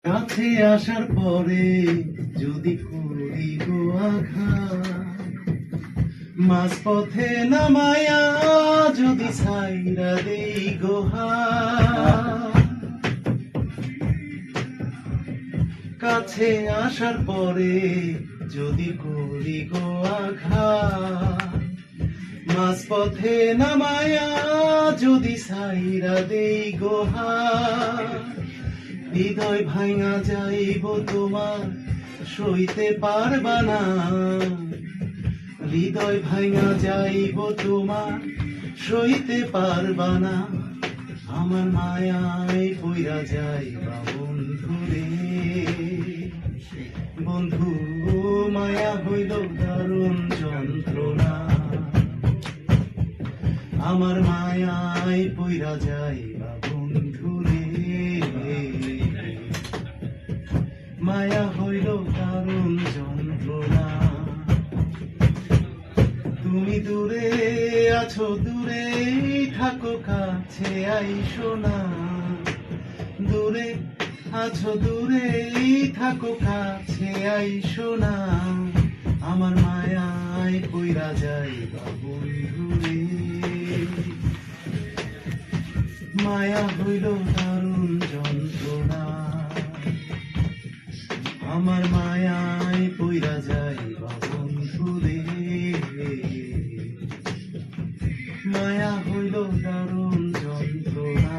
কাছে আসার পরে যদি করি গো আঘাত, মাঝপথে নামায়া যদি ছাইরা দেই গো হাত। কাছে আসার পরে যদি করি গো আঘাত, মাঝপথে নামায়া যদি ছাইরা দেই গো হাত। হৃদয় ভাঙা যাইব তোমার সইতে পারবা না, হৃদয় ভাঙা যাইব তোমার সইতে পারবা না। আমার মায়ায় পইরা যাইবা বন্ধু রে, বন্ধু মায়া হইল দারুণ যন্ত্রণা। আমার মায়ায় পইরা যাইবা বন্ধু রে, মায়া হইল দারুণ যন্ত্রণা। তুমি দূরে আছো, দূরে থাকো, কাছে আইসো না। দূরে আছো, দূরে থাকো, কাছে আইসো না। আমার মায়ায় পইরা যাইবা বন্ধু রে, মায়া হইল দারুণ যন্ত্রণা। আমার মায়ায় পইরা যাইবা বন্ধু রে, মায়া হইল দারুণ যন্ত্রণা।